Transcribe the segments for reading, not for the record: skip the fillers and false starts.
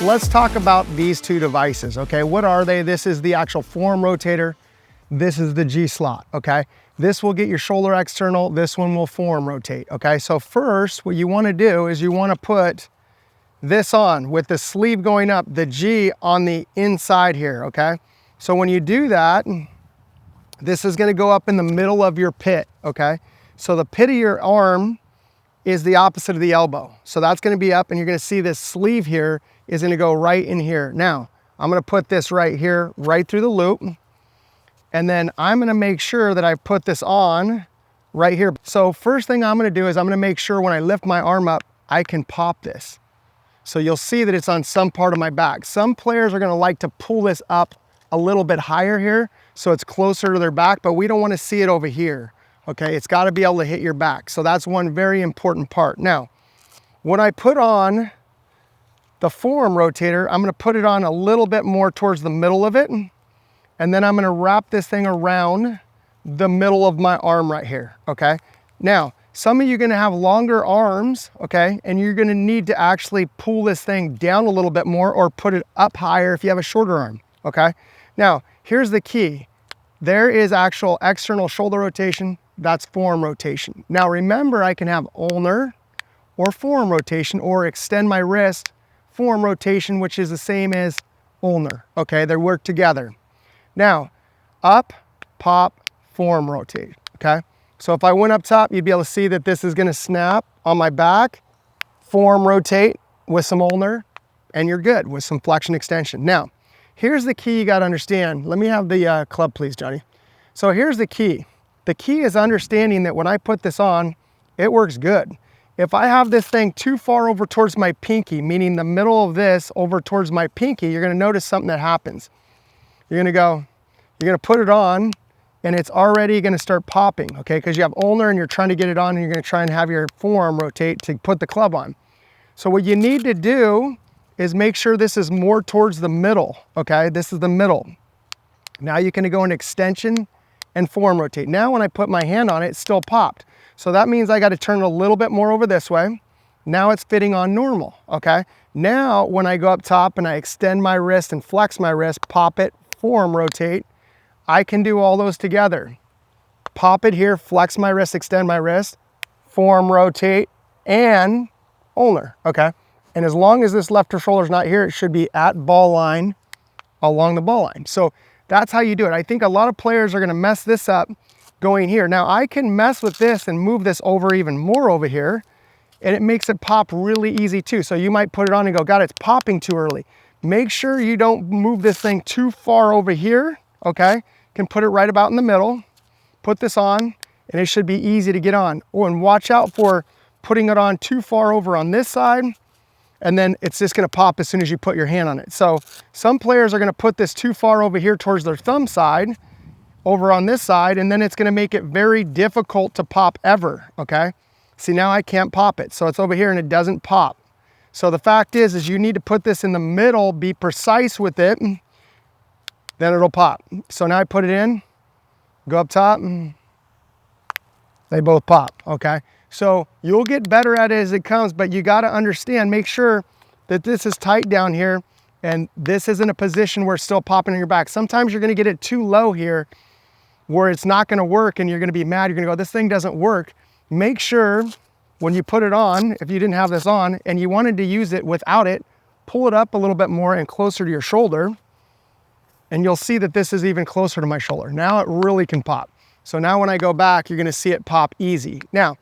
let's talk about these two devices, okay? What are they? This is the actual forearm rotator. This is the G slot, okay? This will get your shoulder external. This one will forearm rotate, okay? So first, what you wanna do is you wanna put this on with the sleeve going up, the G on the inside here, okay? So when you do that, this is gonna go up in the middle of your pit, okay? So the pit of your arm is the opposite of the elbow. So that's gonna be up, and you're gonna see this sleeve here is gonna go right in here. Now, I'm gonna put this right here, right through the loop, and then I'm gonna make sure that I put this on right here. So first thing I'm gonna do is I'm gonna make sure when I lift my arm up, I can pop this. So you'll see that it's on some part of my back. Some players are gonna like to pull this up a little bit higher here, so it's closer to their back, but we don't wanna see it over here, okay? It's gotta be able to hit your back. So that's one very important part. Now, when I put on the forearm rotator, I'm gonna put it on a little bit more towards the middle of it, and then I'm gonna wrap this thing around the middle of my arm right here, okay? Now, some of you are gonna have longer arms, okay? And you're gonna need to actually pull this thing down a little bit more or put it up higher if you have a shorter arm, okay? Now, here's the key. There is actual external shoulder rotation, that's forearm rotation. Now remember, I can have ulnar or forearm rotation, or extend my wrist, forearm rotation, which is the same as ulnar, okay? They work together. Now, up, pop, forearm rotate, okay? So if I went up top, you'd be able to see that this is gonna snap on my back, forearm rotate with some ulnar, and you're good with some flexion extension. Now, here's the key you gotta understand. Let me have the club, please, Johnny. So here's the key. The key is understanding that when I put this on, it works good. If I have this thing too far over towards my pinky, meaning the middle of this over towards my pinky, you're gonna notice something that happens. You're gonna put it on, and it's already gonna start popping, okay? Because you have ulnar and you're trying to get it on, and you're gonna try and have your forearm rotate to put the club on. So what you need to do is make sure this is more towards the middle, okay? This is the middle. Now you can go in extension and forearm rotate. Now when I put my hand on it, it's still popped. So that means I gotta turn it a little bit more over this way. Now it's fitting on normal, okay? Now when I go up top and I extend my wrist and flex my wrist, pop it, forearm rotate, I can do all those together. Pop it here, flex my wrist, extend my wrist, forearm rotate, and ulnar, okay? And as long as this left shoulder's not here, it should be at ball line, along the ball line. So that's how you do it. I think a lot of players are gonna mess this up going here. Now I can mess with this and move this over even more over here, and it makes it pop really easy too. So you might put it on and go, God, it's popping too early. Make sure you don't move this thing too far over here, okay? Can put it right about in the middle, put this on, and it should be easy to get on. Oh, and watch out for putting it on too far over on this side, and then it's just gonna pop as soon as you put your hand on it. So some players are gonna put this too far over here towards their thumb side, over on this side, and then it's gonna make it very difficult to pop ever, okay? See, now I can't pop it. So it's over here and it doesn't pop. So the fact is you need to put this in the middle, be precise with it, then it'll pop. So now I put it in, go up top, they both pop, okay? So you'll get better at it as it comes, but you gotta understand, make sure that this is tight down here and this is in a position where it's still popping in your back. Sometimes you're gonna get it too low here where it's not gonna work and you're gonna be mad. You're gonna go, this thing doesn't work. Make sure when you put it on, if you didn't have this on and you wanted to use it without it, pull it up a little bit more and closer to your shoulder, and you'll see that this is even closer to my shoulder. Now it really can pop. So now when I go back, you're gonna see it pop easy. Now,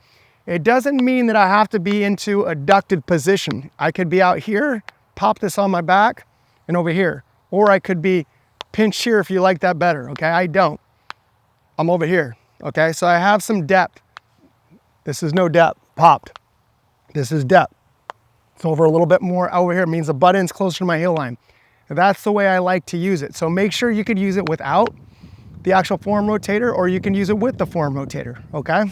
it doesn't mean that I have to be into a ducted position. I could be out here, pop this on my back, and over here. Or I could be pinched here if you like that better, okay? I don't. I'm over here, okay? So I have some depth. This is no depth, popped. This is depth. It's over a little bit more over here. It means the butt end's closer to my heel line. That's the way I like to use it. So make sure you could use it without the actual forearm rotator, or you can use it with the forearm rotator, okay?